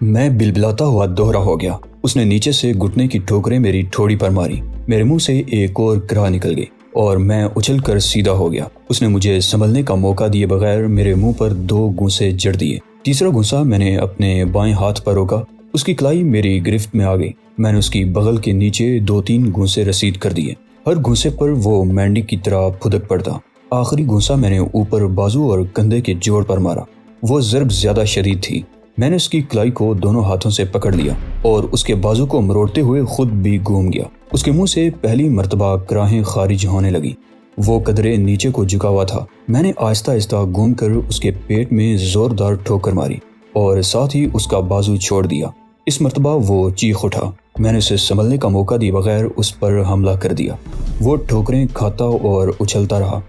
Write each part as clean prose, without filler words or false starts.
میں بلبلاتا ہوا دوہرا ہو گیا۔ اس نے نیچے سے گھٹنے کی ٹھوکریں میری ٹھوڑی پر ماری۔ میرے منہ سے ایک اور کرا نکل گئی اور میں اچھل کر سیدھا ہو گیا۔ اس نے مجھے سنبھلنے کا موقع دیے بغیر میرے منہ پر 2 گھونسے جڑ دیے۔ تیسرا گھونسا میں نے اپنے بائیں ہاتھ پر روکا۔ اس کی کلائی میری گرفت میں آ گئی۔ میں نے اس کی بغل کے نیچے 2-3 گھونسے رسید کر دیے۔ ہر گھونسے پر وہ مینڈی کی طرح پھدک پڑتا۔ آخری گھونسا میں نے اوپر بازو اور کندھے کے جوڑ پر مارا۔ وہ ضرب زیادہ شدید تھی۔ میں نے اس کی کلائی کو دونوں ہاتھوں سے پکڑ لیا اور اس کے بازو کو مروڑتے ہوئے خود بھی گھوم گیا۔ اس کے منہ سے پہلی مرتبہ کراہیں خارج ہونے لگی۔ وہ قدرے نیچے کو جھکا ہوا تھا۔ میں نے آہستہ آہستہ گھوم کر اس کے پیٹ میں زوردار ٹھوکر ماری اور ساتھ ہی اس کا بازو چھوڑ دیا۔ اس مرتبہ وہ چیخ اٹھا۔ میں نے اسے سنبھلنے کا موقع دیے بغیر اس پر حملہ کر دیا۔ وہ ٹھوکریں کھاتا اور اچھلتا رہا۔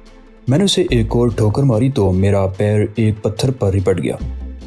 میں نے اسے ایک اور ٹھوکر ماری تو میرا پیر ایک پتھر پر رپٹ گیا۔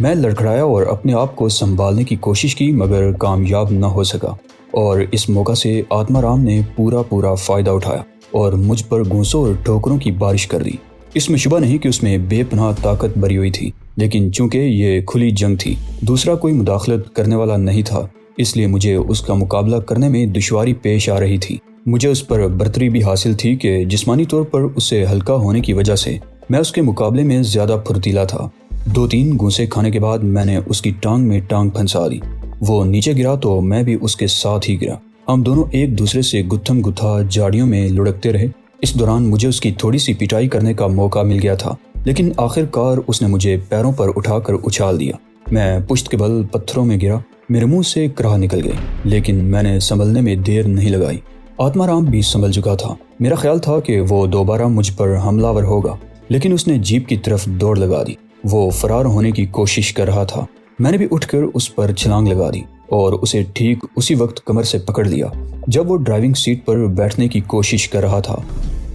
میں لڑکھڑایا اور اپنے آپ کو سنبھالنے کی کوشش کی مگر کامیاب نہ ہو سکا، اور اس موقع سے آتما رام نے پورا فائدہ اٹھایا اور مجھ پر گھونسوں اور ٹھوکروں کی بارش کر دی۔ اس میں شبہ نہیں کہ اس میں بے پناہ طاقت بھری ہوئی تھی، لیکن چونکہ یہ کھلی جنگ تھی، دوسرا کوئی مداخلت کرنے والا نہیں تھا، اس لیے مجھے اس کا مقابلہ کرنے میں دشواری پیش آ رہی تھی۔ مجھے اس پر برتری بھی حاصل تھی کہ جسمانی طور پر اسے ہلکا ہونے کی وجہ سے میں اس کے مقابلے میں زیادہ پھرتیلا تھا۔ 2-3 گھونسے کھانے کے بعد میں نے اس کی ٹانگ میں ٹانگ پھنسا دی۔ وہ نیچے گرا تو میں بھی اس کے ساتھ ہی گرا۔ ہم دونوں ایک دوسرے سے گتھم گتھا جاڑیوں میں لڑکتے رہے۔ اس دوران مجھے اس کی تھوڑی سی پٹائی کرنے کا موقع مل گیا تھا، لیکن آخر کار اس نے مجھے پیروں پر اٹھا کر اچھال دیا۔ میں پشت کے بل پتھروں میں گرا۔ میرے منہ سے کراہ نکل گئی، لیکن میں نے سنبھلنے میں دیر نہیں لگائی۔ آتما رام بھی سنبھل چکا تھا۔ میرا خیال تھا کہ وہ دوبارہ مجھ پر حملہ ور ہوگا، لیکن اس نے جیپ کی طرف دوڑ لگا دی۔ وہ فرار ہونے کی کوشش کر رہا تھا۔ میں نے بھی اٹھ کر اس پر چھلانگ لگا دی اور اسے ٹھیک اسی وقت کمر سے پکڑ لیا جب وہ ڈرائیونگ سیٹ پر بیٹھنے کی کوشش کر رہا تھا۔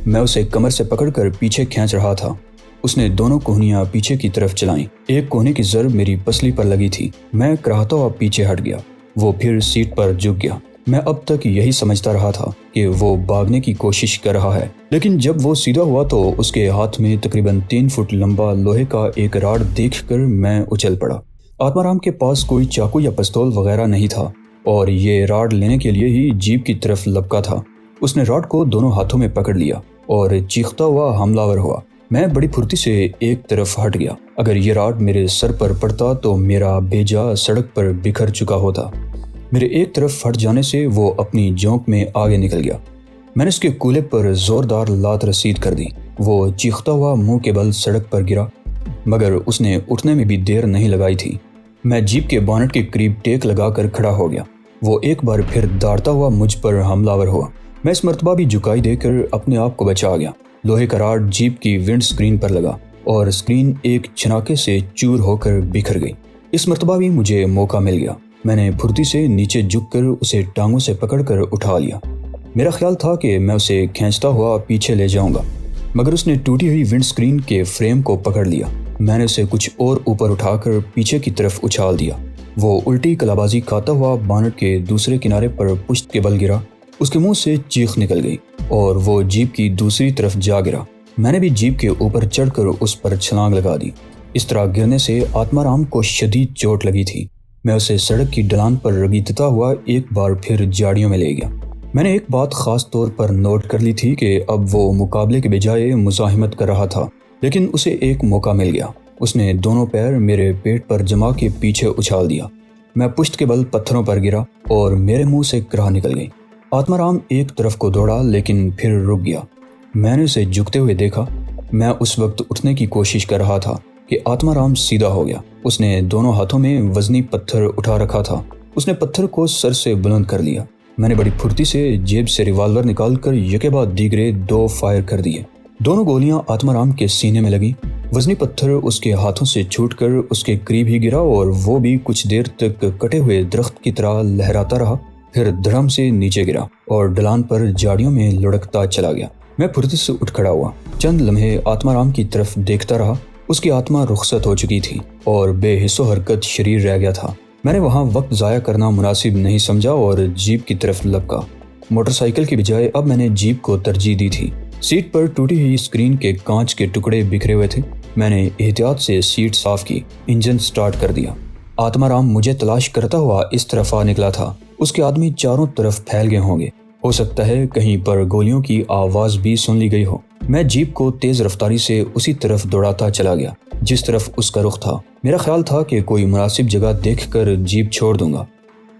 میں اسے کمر سے پکڑ کر پیچھے کھینچ رہا تھا۔ اس نے دونوں کوہنیاں پیچھے کی طرف چلائیں۔ ایک کوہنی کی ضرب میری پسلی پر لگی تھی۔ میں کراہتا ہوا پیچھے ہٹ گیا۔ وہ پھر سیٹ پر جھک گیا۔ میں اب تک یہی سمجھتا رہا تھا کہ وہ بھاگنے کی کوشش کر رہا ہے، لیکن جب وہ سیدھا ہوا تو اس کے ہاتھ میں تقریباً 3 فٹ لمبا لوہے کا ایک راڈ دیکھ کر میں اچھل پڑا۔ آتما رام کے پاس کوئی چاقو یا پستول وغیرہ نہیں تھا اور یہ راڈ لینے کے لیے ہی جیپ کی طرف لپکا تھا۔ اس نے راڈ کو دونوں ہاتھوں میں پکڑ لیا اور چیختا ہوا حملہ ور ہوا۔ میں بڑی پھرتی سے ایک طرف ہٹ گیا۔ اگر یہ راڈ میرے سر پر پڑتا تو میرا بیجا سڑک پر بکھر چکا ہوتا۔ میرے ایک طرف ہٹ جانے سے وہ اپنی جونک میں آگے نکل گیا۔ میں نے اس کے کولے پر زوردار لات رسید کر دی۔ وہ چیختا ہوا منہ کے بل سڑک پر گرا، مگر اس نے اٹھنے میں بھی دیر نہیں لگائی تھی۔ میں جیپ کے بانٹ کے قریب ٹیک لگا کر کھڑا ہو گیا۔ وہ ایک بار پھر دوڑتا ہوا مجھ پر حملہ ور ہوا۔ میں اس مرتبہ بھی جھکائی دے کر اپنے آپ کو بچا گیا۔ لوہے کا راڈ جیپ کی ونڈ سکرین پر لگا اور سکرین ایک چھناکے سے چور ہو کر بکھر گئی۔ اس مرتبہ بھی مجھے موقع مل گیا۔ میں نے پھرتی سے نیچے جھک کر اسے ٹانگوں سے پکڑ کر اٹھا لیا۔ میرا خیال تھا کہ میں اسے کھینچتا ہوا پیچھے لے جاؤں گا، مگر اس نے ٹوٹی ہوئی ونڈ سکرین کے فریم کو پکڑ لیا۔ میں نے اسے کچھ اور اوپر اٹھا کر پیچھے کی طرف اچھال دیا۔ وہ الٹی کلابازی کھاتا ہوا بانٹ کے دوسرے کنارے پر پشت کے بل گرا۔ اس کے منہ سے چیخ نکل گئی اور وہ جیپ کی دوسری طرف جا گرا۔ میں نے بھی جیپ کے اوپر چڑھ کر اس پر چھلانگ لگا دی۔ اس طرح گرنے سے آتما رام کو شدید چوٹ لگی تھی۔ میں اسے سڑک کی ڈھلان پر رگیدتا ہوا ایک بار پھر جاڑیوں میں لے گیا۔ میں نے ایک بات خاص طور پر نوٹ کر لی تھی کہ اب وہ مقابلے کے بجائے مزاحمت کر رہا تھا، لیکن اسے ایک موقع مل گیا۔ اس نے دونوں پیر میرے پیٹ پر جما کے پیچھے اچھال دیا۔ میں پشت کے بل پتھروں پر گرا اور میرے منہ سے کراہ نکل گئی۔ آتما رام ایک طرف کو دوڑا لیکن پھر رک گیا۔ میں نے اسے جھکتے ہوئے دیکھا۔ میں اس وقت اٹھنے کی کوشش کر رہا تھا کہ آتما رام سیدھا ہو گیا۔ اس نے دونوں ہاتھوں میں وزنی پتھر اٹھا رکھا تھا۔ اس نے پتھر کو سر سے بلند کر لیا۔ میں نے بڑی پھرتی سے جیب سے ریوالور نکال کر یکے بعد دیگرے 2 فائر کر دیے۔ دونوں گولیاں آتما رام کے سینے میں لگی۔ وزنی پتھر اس کے ہاتھوں سے چھوٹ کر اس کے قریب ہی گرا اور وہ بھی کچھ دیر تک کٹے ہوئے درخت کی طرح لہراتا رہا، پھر دھڑام سے نیچے گرا اور ڈھلان پر جاڑیوں میں لڑکتا چلا گیا۔ میں پھرتی سے اٹھ کھڑا ہوا۔ چند لمحے آتما رام کی طرف دیکھتا رہا۔ اس کی آتما رخصت ہو چکی تھی اور بے حس و حرکت شریر رہ گیا تھا۔ میں نے وہاں وقت ضائع کرنا مناسب نہیں سمجھا اور جیپ کی طرف لپکا۔ موٹر سائیکل کی بجائے اب میں نے جیپ کو ترجیح دی تھی۔ سیٹ پر ٹوٹی ہوئی سکرین کے کانچ کے ٹکڑے بکھرے ہوئے تھے۔ میں نے احتیاط سے سیٹ صاف کی، انجن سٹارٹ کر دیا۔ آتما رام مجھے تلاش کرتا ہوا اس طرف آ نکلا تھا۔ اس کے آدمی چاروں طرف پھیل گئے ہوں گے، ہو سکتا ہے کہیں پر گولیوں کی آواز بھی سن لی گئی ہو۔ میں جیپ کو تیز رفتاری سے اسی طرف دوڑاتا چلا گیا جس طرف اس کا رخ تھا۔ میرا خیال تھا کہ کوئی مناسب جگہ دیکھ کر جیپ چھوڑ دوں گا۔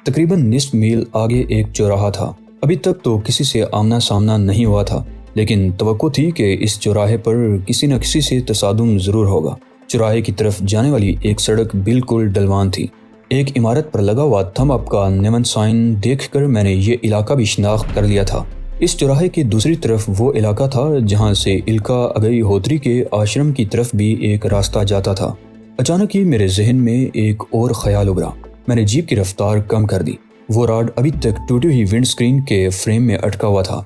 تقریباً نصف میل آگے ایک چوراہا تھا۔ ابھی تک تو کسی سے آمنا سامنا نہیں ہوا تھا، لیکن توقع تھی کہ اس چوراہے پر کسی نہ کسی سے تصادم ضرور ہوگا۔ چوراہے کی طرف جانے والی ایک سڑک بالکل ڈلوان تھی۔ ایک عمارت پر لگا ہوا تھم اپ کا نیون سائن دیکھ کر میں نے یہ علاقہ بھی شناخت کر لیا تھا۔ اس چوراہے کی دوسری طرف وہ علاقہ تھا جہاں سے الکا اگئی ہوتری کے آشرم کی طرف بھی ایک راستہ جاتا تھا۔ اچانک ہی میرے ذہن میں ایک اور خیال ابھرا۔ میں نے جیپ کی رفتار کم کر دی۔ وہ راڈ ابھی تک ٹوٹی ہوئی ونڈ سکرین کے فریم میں اٹکا ہوا تھا۔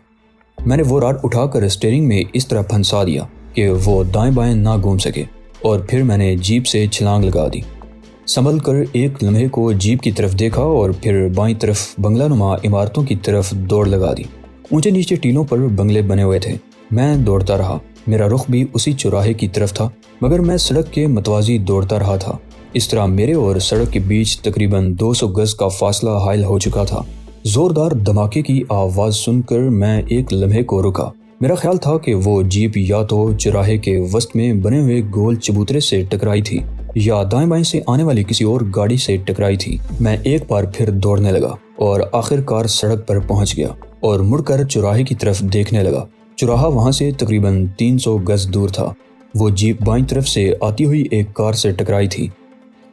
میں نے وہ راڈ اٹھا کر اسٹیئرنگ میں اس طرح پھنسا دیا کہ وہ دائیں بائیں نہ گھوم سکے، اور پھر میں نے جیپ سے چھلانگ لگا دی۔ سنبھل کر ایک لمحے کو جیپ کی طرف دیکھا اور پھر بائیں طرف بنگلہ نما عمارتوں کی طرف دوڑ لگا دی۔ اونچے نیچے ٹیلوں پر بنگلے بنے ہوئے تھے۔ میں دوڑتا رہا۔ میرا رخ بھی اسی چوراہے کی طرف تھا، مگر میں سڑک کے متوازی دوڑتا رہا تھا۔ اس طرح میرے اور سڑک کے بیچ تقریباً 200 گز کا فاصلہ حائل ہو چکا تھا۔ زوردار دھماکے کی آواز سن کر میں ایک لمحے کو رکا۔ میرا خیال تھا کہ وہ جیپ یا تو چوراہے کے وسط میں بنے ہوئے گول چبوترے سے ٹکرائی تھی یا دائیں بائیں سے آنے والی کسی اور گاڑی سے ٹکرائی تھی۔ میں ایک بار پھر دوڑنے لگا اور آخر کار سڑک پر پہنچ گیا اور مڑ کر چوراہے کی طرف دیکھنے لگا۔ چوراہا وہاں سے تقریباً 300 گز دور تھا۔ وہ جیپ بائیں طرف سے آتی ہوئی ایک کار سے ٹکرائی تھی۔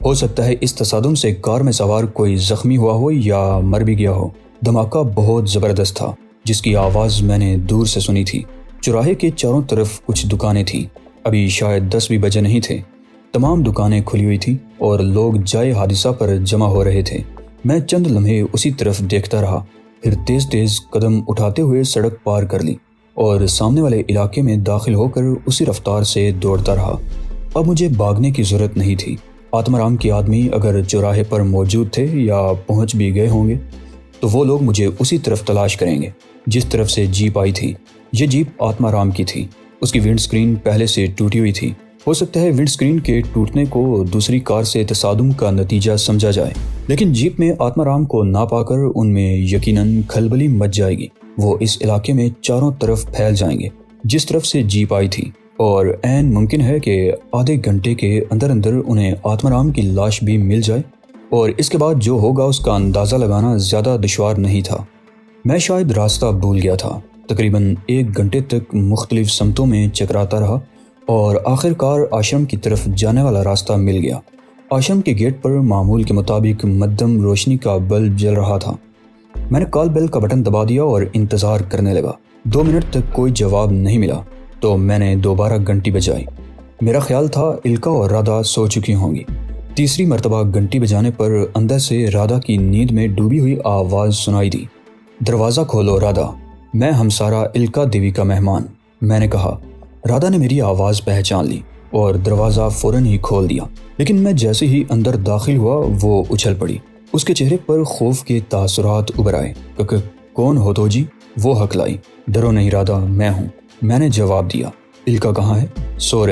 ہو سکتا ہے اس تصادم سے کار میں سوار کوئی زخمی ہوا ہو یا مر بھی گیا ہو۔ دھماکہ بہت زبردست تھا، جس کی آواز میں نے دور سے سنی تھی۔ چوراہے کے چاروں طرف کچھ دکانیں تھیں۔ ابھی شاید 10 بھی بجے نہیں تھے۔ تمام دکانیں کھلی ہوئی تھیں اور لوگ جائے حادثہ پر جمع ہو رہے تھے۔ میں چند لمحے اسی طرف دیکھتا رہا، پھر تیز تیز قدم اٹھاتے ہوئے سڑک پار کر لی اور سامنے والے علاقے میں داخل ہو کر اسی رفتار سے دوڑتا رہا۔ اب مجھے بھاگنے کی ضرورت نہیں تھی۔ آتما رام کے آدمی اگر چوراہے پر موجود تھے یا پہنچ بھی گئے ہوں گے تو وہ لوگ مجھے اسی طرف تلاش کریں گے جس طرف سے جیپ آئی تھی۔ یہ جیپ آتما رام کی تھی۔ اس کی ونڈ سکرین پہلے سے ٹوٹی ہوئی تھی۔ ہو سکتا ہے ونڈ سکرین کے ٹوٹنے کو دوسری کار سے تصادم کا نتیجہ سمجھا جائے، لیکن جیپ میں آتما رام کو نہ پا کر ان میں یقیناً کھلبلی مچ جائے گی۔ وہ اس علاقے میں چاروں طرف پھیل جائیں گے جس طرف سے جیپ آئی تھی، اور عین ممکن ہے کہ آدھے گھنٹے کے اندر اندر انہیں آتما رام کی لاش بھی مل جائے، اور اس کے بعد جو ہوگا اس کا اندازہ لگانا زیادہ دشوار نہیں تھا۔ میں شاید راستہ بھول گیا تھا۔ تقریباً 1 گھنٹے تک مختلف سمتوں میں چکراتا رہا اور آخر کار آشرم کی طرف جانے والا راستہ مل گیا۔ آشرم کے گیٹ پر معمول کے مطابق مدھم روشنی کا بلب جل رہا تھا۔ میں نے کال بیل کا بٹن دبا دیا اور انتظار کرنے لگا۔ 2 منٹ تک کوئی جواب نہیں ملا تو میں نے دوبارہ گھنٹی بجائی۔ میرا خیال تھا الکا اور رادھا سو چکی ہوں گی۔ تیسری مرتبہ گھنٹی بجانے پر اندر سے رادھا کی نیند میں ڈوبی ہوئی آواز سنائی دی۔ دروازہ کھولو رادھا، میں ہمسارہ الکا دیوی کا مہمان، میں نے کہا۔ رادھا نے میری آواز پہچان لی اور دروازہ فوراً ہی کھول دیا، لیکن میں جیسے ہی اندر داخل ہوا وہ اچھل پڑی۔ اس کے چہرے پر خوف کے تاثرات ابھر آئے۔ کون ہو تو جی؟ وہ ہکلائی۔ ڈرو نہیں رادھا، میں ہوں، میں نے جواب دیا۔ الکا کہاں ہے؟ سو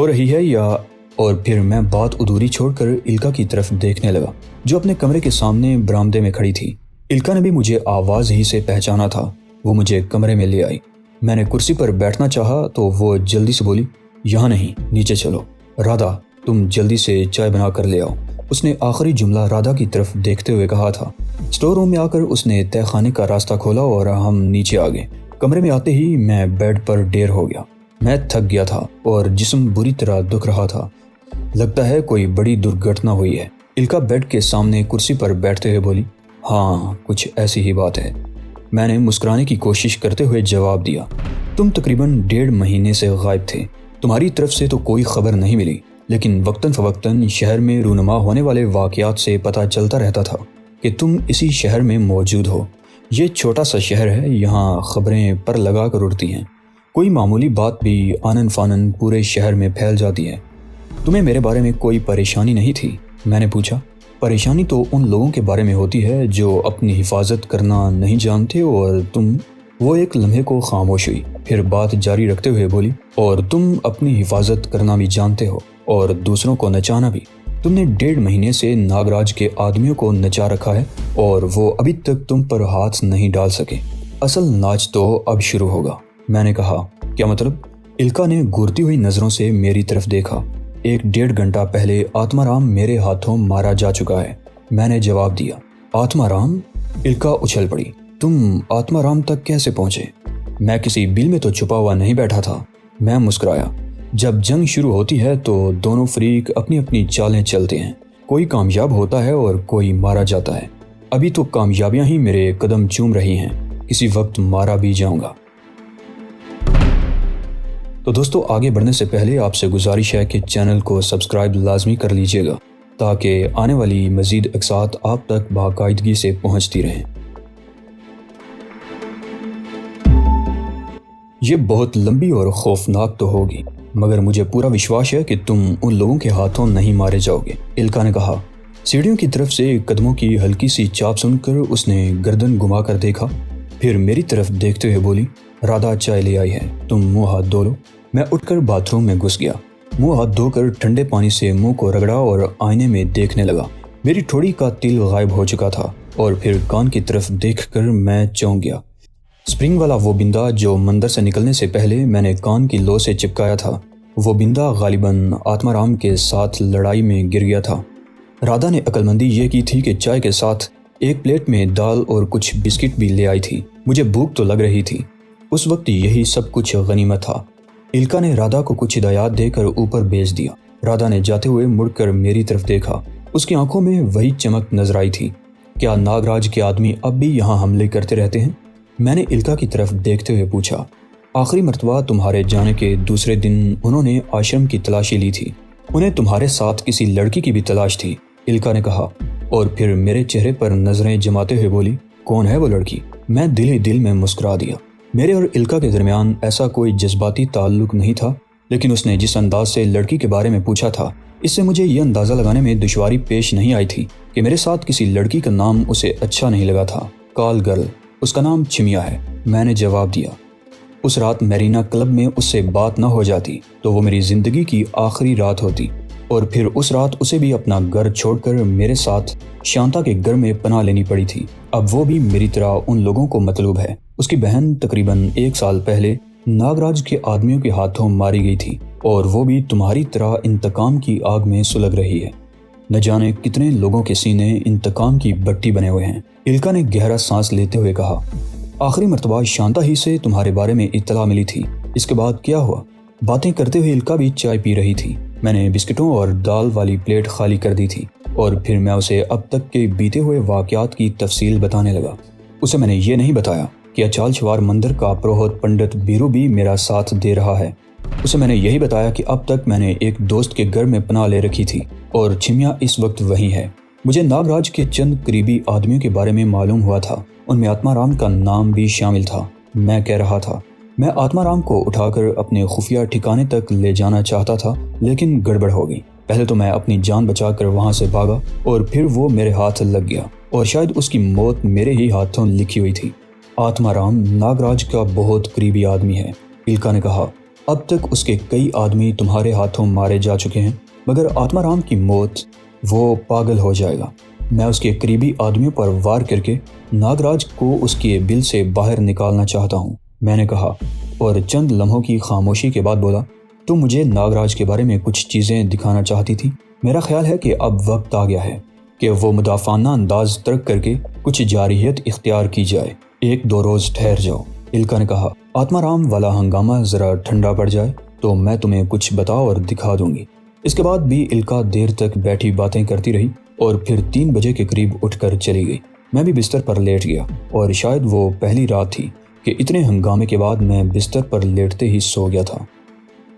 رہی ہے یا؟ اور پھر میں بات ادھوری چھوڑ کر الکا کی طرف دیکھنے لگا جو اپنے کمرے کے سامنے برآمدے میں کھڑی تھی۔ الکا نے بھی مجھے آواز ہی سے پہچانا تھا۔ وہ مجھے کمرے میں لے آئی۔ میں نے کرسی پر بیٹھنا چاہا تو وہ جلدی سے بولی، یہاں نہیں، نیچے چلو۔ رادھا، تم جلدی سے چائے بنا کر لے آؤ، اس نے آخری جملہ رادھا کی طرف دیکھتے ہوئے کہا تھا۔ اسٹور روم میں آ کر اس نے تہہ خانے کا راستہ کھولا اور ہم نیچے آ گئے۔ کمرے میں آتے ہی میں بیڈ پر ڈیر ہو گیا۔ میں تھک گیا تھا اور جسم بری طرح دکھ رہا تھا۔ لگتا ہے کوئی بڑی درگھٹنا ہوئی ہے، الکا بیڈ کے سامنے کرسی پر بیٹھتے ہوئے بولی۔ ہاں، کچھ ایسی ہی بات ہے، میں نے مسکرانے کی کوشش کرتے ہوئے جواب دیا۔ تم تقریباً 1.5 مہینے سے غائب تھے۔ تمہاری طرف سے تو کوئی خبر نہیں ملی، لیکن وقتاً فوقتاً شہر میں رونما ہونے والے واقعات سے پتہ چلتا رہتا تھا کہ تم اسی شہر میں موجود ہو۔ یہ چھوٹا سا شہر ہے، یہاں خبریں پر لگا کر اڑتی ہیں۔ کوئی معمولی بات بھی آنن فانن پورے شہر میں پھیل جاتی ہے۔ تمہیں میرے بارے میں کوئی پریشانی نہیں تھی؟ میں نے پوچھا۔ پریشانی تو ان لوگوں کے بارے میں ہوتی ہے جو اپنی حفاظت کرنا نہیں جانتے، اور تم۔ وہ ایک لمحے کو خاموش ہوئی، پھر بات جاری رکھتے ہوئے بولی، اور تم اپنی حفاظت کرنا بھی جانتے ہو اور دوسروں کو نچانا بھی۔ تم نے 1.5 مہینے سے ناگراج کے آدمیوں کو نچا رکھا ہے اور وہ ابھی تک تم پر ہاتھ نہیں ڈال سکے۔ اصل ناچ تو اب شروع ہوگا۔ میں نے کہا، کیا مطلب؟ الکا نے گھورتی ہوئی نظروں سے میری طرف دیکھا۔ 1.5 گھنٹہ پہلے آتما رام میرے ہاتھوں مارا جا چکا ہے، میں نے جواب دیا۔ آتما رام؟ الکا اچھل پڑی۔ تم آتما رام تک کیسے پہنچے؟ میں کسی بل میں تو چھپا ہوا نہیں بیٹھا تھا۔ میں مسکرایا۔ جب جنگ شروع ہوتی ہے تو دونوں فریق اپنی اپنی چالیں چلتے ہیں، کوئی کامیاب ہوتا ہے اور کوئی مارا جاتا ہے۔ ابھی تو کامیابیاں ہی میرے قدم چوم رہی ہیں، کسی وقت مارا بھی جاؤں گا۔ تو دوستو، آگے بڑھنے سے پہلے آپ سے گزارش ہے کہ چینل کو سبسکرائب لازمی کر لیجئے گا تاکہ آنے والی مزید اقساط آپ تک باقاعدگی سے پہنچتی رہیں۔ یہ بہت لمبی اور خوفناک تو ہوگی، مگر مجھے پورا وشواس ہے کہ تم ان لوگوں کے ہاتھوں نہیں مارے جاؤ گے، الکا نے کہا۔ سیڑھیوں کی طرف سے قدموں کی ہلکی سی چاپ سن کر اس نے گردن گھما کر دیکھا، پھر میری طرف دیکھتے ہوئے بولی، رادھا چائے لے آئی ہے، تم منہ ہاتھ دھو لو۔ میں اٹھ کر باتھ روم میں گھس گیا، منہ ہاتھ دھو کر ٹھنڈے پانی سے منہ کو رگڑا اور آئینے میں دیکھنے لگا۔ میری ٹھوڑی کا تل غائب ہو چکا تھا اور پھر کان کی طرف دیکھ کر میں چونک گیا۔ سپرنگ والا وہ بندہ جو مندر سے نکلنے سے پہلے میں نے کان کی لو سے چپکایا تھا، وہ بندہ غالباً آتما رام کے ساتھ لڑائی میں گر گیا تھا۔ رادھا نے عقل مندی یہ کی تھی کہ چائے کے ساتھ ایک پلیٹ میں دال اور کچھ بسکٹ بھی لے آئی تھی۔ مجھے بھوک تو لگ رہی تھی، اس وقت یہی سب کچھ غنیمت تھا۔ الکا نے رادھا کو کچھ ہدایات دے کر اوپر بھیج دیا۔ رادھا نے جاتے ہوئے مڑ کر میری طرف دیکھا، اس کی آنکھوں میں وہی چمک نظر آئی تھی۔ کیا ناگراج کے آدمی اب بھی یہاں حملے کرتے رہتے ہیں؟ میں نے الکا کی طرف دیکھتے ہوئے پوچھا۔ آخری مرتبہ تمہارے جانے کے دوسرے دن انہوں نے آشرم کی تلاشی لی تھی، انہیں تمہارے ساتھ کسی لڑکی کی بھی تلاش تھی، الکا نے کہا، اور پھر میرے چہرے پر نظریں جماتے ہوئے بولی، کون ہے وہ لڑکی؟ میں دل ہی دل میں مسکرا دیا۔ میرے اور الکا کے درمیان ایسا کوئی جذباتی تعلق نہیں تھا، لیکن اس نے جس انداز سے لڑکی کے بارے میں پوچھا تھا، اس سے مجھے یہ اندازہ لگانے میں دشواری پیش نہیں آئی تھی کہ میرے ساتھ کسی لڑکی کا نام اسے اچھا نہیں لگا تھا۔ کال گرل، اس کا نام چمیا ہے، میں نے جواب دیا۔ اس رات میرینا کلب میں اس سے بات نہ ہو جاتی تو وہ میری زندگی کی آخری رات ہوتی، اور پھر اس رات اسے بھی اپنا گھر چھوڑ کر میرے ساتھ شانتا کے گھر میں پناہ لینی پڑی تھی۔ اب وہ بھی میری طرح ان لوگوں کو مطلوب ہے۔ اس کی بہن تقریباً 1 سال پہلے ناگراج کے آدمیوں کے ہاتھوں ماری گئی تھی، اور وہ بھی تمہاری طرح انتقام کی آگ میں سلگ رہی ہے۔ نہ جانے کتنے لوگوں کے سینے انتقام کی بٹی بنے ہوئے ہیں، الکا نے گہرا سانس لیتے ہوئے کہا۔ آخری مرتبہ شانتا ہی سے تمہارے بارے میں اطلاع ملی تھی، اس کے بعد کیا ہوا؟ باتیں کرتے ہوئے الکا بھی چائے پی رہی تھی۔ میں نے بسکٹوں اور دال والی پلیٹ خالی کر دی تھی، اور پھر میں اسے اب تک کے بیتے ہوئے واقعات کی تفصیل بتانے لگا۔ اسے میں نے یہ نہیں بتایا کہ اچال چوار مندر کا پروہت پنڈت بیرو بھی میرا ساتھ دے رہا ہے۔ اسے میں نے یہی بتایا کہ اب تک میں نے ایک دوست کے گھر میں پناہ لے رکھی تھی، اور چمیا اس وقت وہیں ہے۔ مجھے ناگراج کے چند قریبی آدمیوں کے بارے میں معلوم ہوا تھا، ان میں آتما رام کا نام بھی شامل تھا۔ میں کہہ رہا تھا، میں آتما رام کو اٹھا کر اپنے خفیہ ٹھکانے تک لے جانا چاہتا تھا، لیکن گڑبڑ ہو گئی۔ پہلے تو میں اپنی جان بچا کر وہاں سے بھاگا، اور پھر وہ میرے ہاتھ لگ گیا، اور شاید اس کی موت میرے ہی ہاتھوں لکھی ہوئی تھی۔ آتما رام ناگراج کا بہت قریبی آدمی ہے، الکا نے کہا۔ اب تک اس کے کئی آدمی تمہارے ہاتھوں مارے جا چکے ہیں، مگر آتما رام کی موت، وہ پاگل ہو جائے گا۔ میں اس کے قریبی آدمیوں پر وار کر کے ناگراج کو اس کے بل سے باہر نکالنا چاہتا ہوں، میں نے کہا، اور چند لمحوں کی خاموشی کے بعد بولا، تم مجھے ناگراج کے بارے میں کچھ چیزیں دکھانا چاہتی تھی۔ میرا خیال ہے کہ اب وقت آ گیا ہے کہ وہ مدافعانہ انداز ترک کر کے کچھ جارحیت اختیار کی جائے۔ 1-2 روز ٹھہر جاؤ، الکا نے کہا۔ آتما رام والا ہنگامہ ذرا ٹھنڈا پڑ جائے تو میں تمہیں کچھ بتا اور دکھا دوں گی۔ اس کے بعد بھی الکا دیر تک بیٹھی باتیں کرتی رہی، اور پھر 3 بجے کے قریب اٹھ کر چلی گئی۔ میں بھی بستر پر لیٹ گیا، اور شاید وہ پہلی رات تھی کہ اتنے ہنگامے کے بعد میں بستر پر لیٹتے ہی سو گیا تھا۔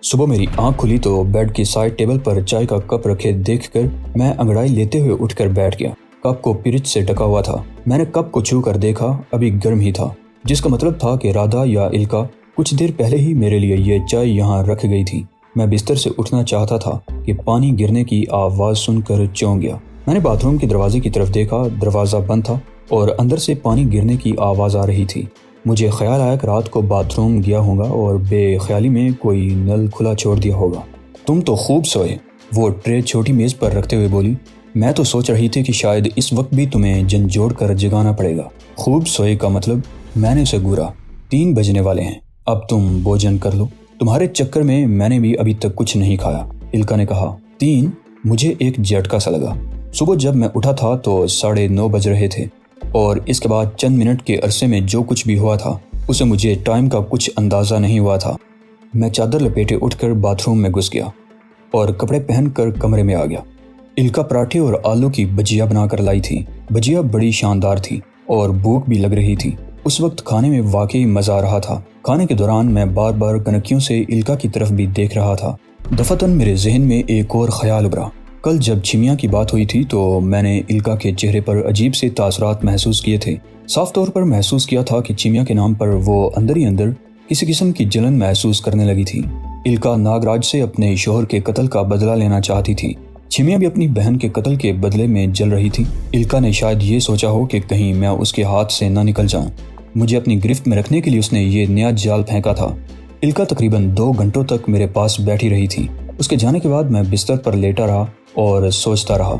صبح میری آنکھ کھلی تو بیڈ کی سائڈ ٹیبل پر چائے کا کپ رکھے دیکھ کر میں انگڑائی لیتے ہوئے اٹھ کر بیٹھ گیا۔ کپ کو پرچ سے ڈھکا ہوا تھا۔ میں نے کپ کو چھو کر دیکھا، ابھی گرم ہی تھا، جس کا مطلب تھا کہ رادھا یا الکا کچھ دیر پہلے ہی میرے لیے یہ چائے یہاں رکھ گئی تھی۔ میں بستر سے اٹھنا چاہتا تھا کہ پانی گرنے کی آواز سن کر چونک گیا۔ میں نے باتھ روم کے دروازے کی طرف دیکھا، دروازہ بند تھا اور اندر سے پانی گرنے کی آواز آ رہی تھی۔ مجھے خیال آیا کہ رات کو باتھ روم گیا ہوں گا اور بے خیالی میں کوئی نل کھلا چھوڑ دیا ہوگا۔ تم تو خوب سوئے، وہ ٹرے چھوٹی میز پر رکھتے ہوئے بولی، میں تو سوچ رہی تھی کہ شاید اس وقت بھی تمہیں جھنجھوڑ کر جگانا پڑے گا۔ خوب سوئے کا مطلب؟ میں نے اسے گھورا، 3 بجنے والے ہیں، اب تم بھوجن کر لو۔ تمہارے چکر میں نے بھی ابھی تک کچھ نہیں کھایا، الکا نے کہا۔ 3؟ مجھے ایک جھٹکا سا لگا۔ صبح جب میں اٹھا تھا تو 9:30 بج رہے تھے، اور اس کے بعد چند منٹ کے عرصے میں جو کچھ بھی ہوا تھا اسے مجھے ٹائم کا کچھ اندازہ نہیں ہوا تھا۔ میں چادر لپیٹے اٹھ کر باتھ روم میں گھس گیا اور کپڑے پہن کر کمرے میں آ گیا۔ الکا پراٹھے اور آلو کی بجیا بنا کر لائی تھی۔ بجیا بڑی شاندار تھی اور بھوک بھی لگ رہی تھی۔ اس وقت کھانے میں واقعی مزہ آ رہا تھا۔ کھانے کے دوران میں بار بار کنکیوں سے الکا کی طرف بھی دیکھ رہا تھا۔ دفعتاً میرے ذہن میں ایک اور خیال ابھرا۔ کل جب چمیا کی بات ہوئی تھی تو میں نے الکا کے چہرے پر عجیب سے تاثرات محسوس کیے تھے۔ صاف طور پر محسوس کیا تھا کہ چمیا کے نام پر وہ اندر ہی اندر کسی قسم کی جلن محسوس کرنے لگی تھی۔ الکا ناگراج سے اپنے شوہر کے قتل کا بدلہ لینا چاہتی تھی۔ چمیا بھی اپنی بہن کے قتل کے بدلے میں جل رہی تھی۔ الکا نے شاید یہ سوچا ہو کہ کہیں میں اس کے ہاتھ سے نہ نکل جاؤں۔ مجھے اپنی گرفت میں رکھنے کے لیے اس نے یہ نیا جال پھینکا تھا۔ الکا تقریباً 2 گھنٹوں تک میرے پاس بیٹھی رہی تھی۔ اس کے جانے کے بعد میں بستر پر لیٹا رہا اور سوچتا رہا۔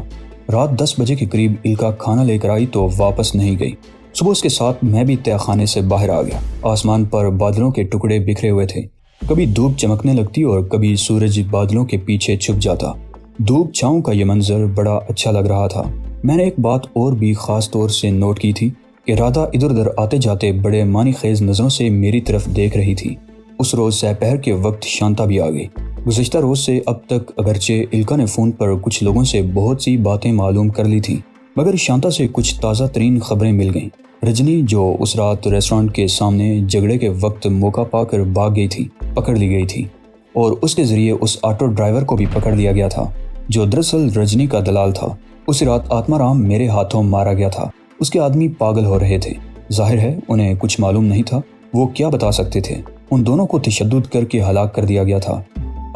رات 10 بجے کے قریب الکا کھانا لے کر آئی تو واپس نہیں گئی۔ صبح اس کے ساتھ میں بھی تہہ خانے سے باہر آ گیا۔ آسمان پر بادلوں کے ٹکڑے بکھرے ہوئے تھے۔ کبھی دھوپ چمکنے لگتی اور کبھی سورج بادلوں کے پیچھے چھپ جاتا۔ دھوپ چھاؤں کا یہ منظر بڑا اچھا لگ رہا تھا۔ میں نے ایک بات اور بھی خاص طور سے نوٹ کی تھی کہ رادھا ادھر ادھر آتے جاتے بڑے معنی خیز نظروں سے میری طرف دیکھ رہی تھی۔ اس روز سحپہر کے وقت شانتا بھی آ گئی۔ گزشتہ روز سے اب تک اگرچہ الکا نے فون پر کچھ لوگوں سے بہت سی باتیں معلوم کر لی تھی، مگر شانتا سے کچھ تازہ ترین خبریں مل گئیں۔ رجنی جو اس رات ریسٹورانٹ کے سامنے جھگڑے کے وقت موقع پا کر بھاگ گئی تھی، پکڑ لی گئی تھی، اور اس کے ذریعے اس آٹو ڈرائیور کو بھی پکڑ لیا گیا تھا جو دراصل رجنی کا دلال تھا۔ اسی رات آتما رام میرے ہاتھوں مارا گیا تھا۔ اس کے آدمی پاگل ہو رہے تھے۔ ظاہر ہے انہیں کچھ معلوم نہیں تھا، وہ کیا بتا سکتے تھے۔ ان دونوں کو تشدد کر کے ہلاک کر دیا گیا تھا۔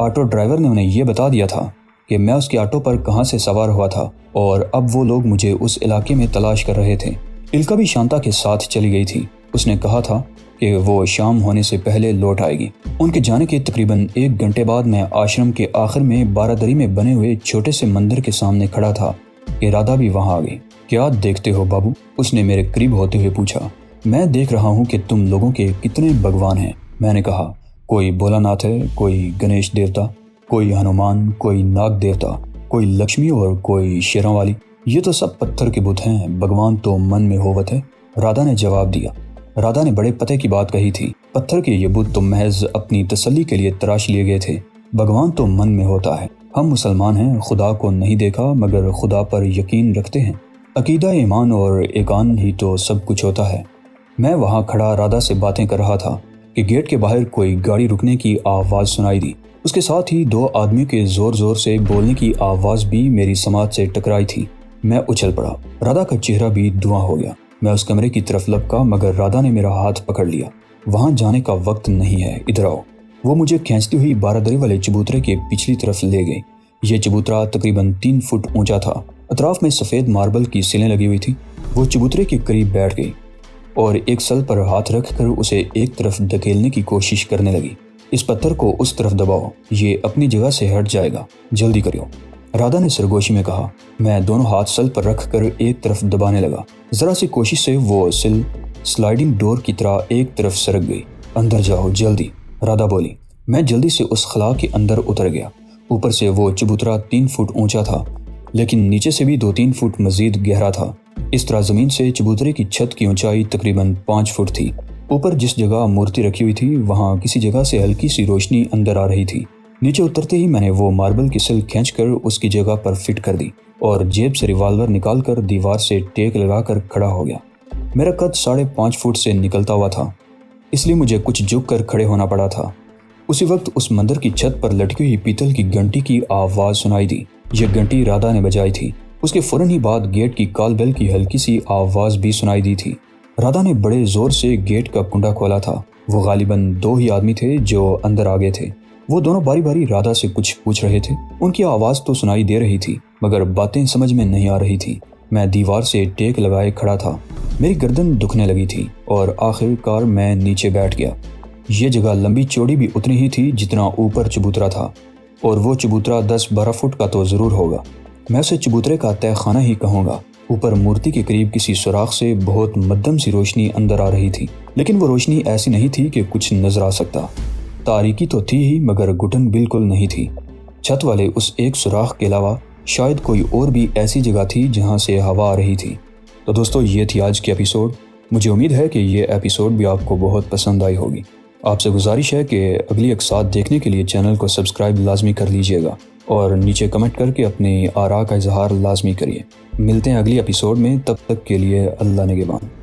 آٹو ڈرائیور نے انہیں یہ بتا دیا تھا کہ میں اس کے آٹو پر کہاں سے سوار ہوا تھا، اور اب وہ لوگ مجھے اس علاقے میں تلاش کر رہے تھے۔ الکا بھی شانتا کے ساتھ چلی گئی تھی۔ اس نے کہا تھا کہ وہ شام ہونے سے پہلے لوٹ آئے گی۔ ان کے جانے کے تقریباً 1 گھنٹے بعد میں آشرم کے آخر میں بارادری میں بنے ہوئے چھوٹے سے مندر کے سامنے کھڑا تھا کہ رادھا بھی وہاں آ گئی۔ کیا دیکھتے ہو بابو؟ اس نے میرے قریب ہوتے ہوئے پوچھا۔ میں دیکھ رہا ہوں کہ تم لوگوں کے کتنے بھگوان ہیں، میں نے کہا۔ کوئی بھولا ناتھ ہے، کوئی گنیش دیوتا، کوئی ہنومان، کوئی ناگ دیوتا، کوئی لکشمی اور کوئی شیروں والی۔ یہ تو سب پتھر کے بت ہیں، بھگوان تو من میں ہووت ہے، رادھا نے جواب دیا۔ رادھا نے بڑے پتے کی بات کہی تھی۔ پتھر کے یہ بت تو محض اپنی تسلی کے لیے تراش لیے گئے تھے۔ بھگوان تو من میں ہوتا ہے۔ ہم مسلمان ہیں، خدا کو نہیں دیکھا مگر خدا پر یقین رکھتے ہیں۔ عقیدہ، ایمان اور ایقان ہی تو سب کچھ ہوتا ہے۔ میں وہاں کھڑا رادھا سے باتیں کر رہا تھا کہ گیٹ کے باہر کوئی گاڑی رکنے کی آواز سنائی دی۔ اس کے ساتھ ہی 2 آدمیوں کے زور زور سے بولنے کی آواز بھی میری سماعت سے ٹکرائی تھی۔ میں اچھل پڑا۔ رادھا کا چہرہ بھی دھواں ہو گیا۔ میں اس کمرے کی طرف لپکا مگر رادھا نے میرا ہاتھ پکڑ لیا۔ وہاں جانے کا وقت نہیں ہے، ادھر آؤ۔ وہ مجھے کھینچتی ہوئی بارادری والے چبوترے کے پچھلی طرف لے گئی۔ یہ چبوترا تقریباً 3 فٹ اونچا تھا۔ اطراف میں سفید ماربل کی سلیں لگی ہوئی تھی۔ وہ چبوترے کے قریب بیٹھ گئی اور ایک سل پر ہاتھ رکھ کر اسے ایک طرف دھکیلنے کی کوشش کرنے لگی۔ اس پتھر کو اس طرف دباؤ، یہ اپنی جگہ سے ہٹ جائے گا، جلدی کریو، رادھا نے سرگوشی میں کہا۔ میں دونوں ہاتھ سل پر رکھ کر ایک طرف دبانے لگا۔ ذرا سی کوشش سے وہ سل سلائیڈنگ ڈور کی طرح ایک طرف سرک گئی۔ اندر جاؤ جلدی، رادھا بولی۔ میں جلدی سے اس خلا کے اندر اتر گیا۔ اوپر سے وہ چبوترا 3 فٹ اونچا تھا، لیکن نیچے سے بھی 2-3 فٹ مزید گہرا تھا۔ اس طرح زمین سے چبوترے کی چھت کی اونچائی تقریباً 5 فٹ تھی۔ اوپر جس جگہ مورتی رکھی ہوئی تھی وہاں کسی جگہ سے ہلکی سی روشنی اندر آ رہی تھی۔ نیچے اترتے ہی میں نے وہ ماربل کی سل کھینچ کر اس کی جگہ پر فٹ کر دی اور جیب سے ریوالور نکال کر دیوار سے ٹیک لگا کر کھڑا ہو گیا۔ میرا قد 5.5 فٹ سے نکلتا ہوا تھا، اس لیے مجھے کچھ جھک کر کھڑے ہونا پڑا تھا۔ اسی وقت اس مندر کی چھت پر لٹکی ہوئی پیتل کی گھنٹی کی آواز سنائی دی۔ یہ گھنٹی رادھا نے بجائی تھی۔ اس کے فوراً ہی بعد گیٹ کی کال بیل کی ہلکی سی آواز بھی سنائی دی تھی۔ رادھا نے بڑے زور سے گیٹ کا کنڈا کھولا تھا۔ وہ غالباً 2 ہی آدمی تھے جو اندر آ گئے تھے۔ وہ دونوں باری باری رادھا سے کچھ پوچھ رہے تھے۔ ان کی آواز تو سنائی دے رہی تھی مگر باتیں سمجھ میں نہیں آ رہی تھی۔ میں دیوار سے ٹیک لگائے کھڑا تھا۔ میری گردن دکھنے لگی تھی اور آخر کار میں نیچے بیٹھ گیا۔ یہ جگہ لمبی چوڑی بھی اتنی ہی تھی جتنا اوپر چبوترا تھا۔ اور وہ چبوترا 10-12 فٹ کا تو ضرور ہوگا۔ میں اسے چبوترے کا تہہ خانہ ہی کہوں گا۔ اوپر مورتی کے قریب کسی سوراخ سے بہت مدھم سی روشنی اندر آ رہی تھی، لیکن وہ روشنی ایسی نہیں تھی کہ کچھ نظر آ سکتا۔ تاریکی تو تھی ہی مگر گھٹن بالکل نہیں تھی۔ چھت والے اس ایک سوراخ کے علاوہ شاید کوئی اور بھی ایسی جگہ تھی جہاں سے ہوا آ رہی تھی۔ تو دوستو، یہ تھی آج کی ایپیسوڈ۔ مجھے امید ہے کہ یہ ایپیسوڈ بھی آپ کو بہت پسند آئی ہوگی۔ آپ سے گزارش ہے کہ اگلی اقساط دیکھنے کے لیے چینل کو سبسکرائب لازمی کر لیجئے گا اور نیچے کمنٹ کر کے اپنی آراء کا اظہار لازمی کریے۔ ملتے ہیں اگلی ایپیسوڈ میں، تب تک کے لیے اللہ نگہبان۔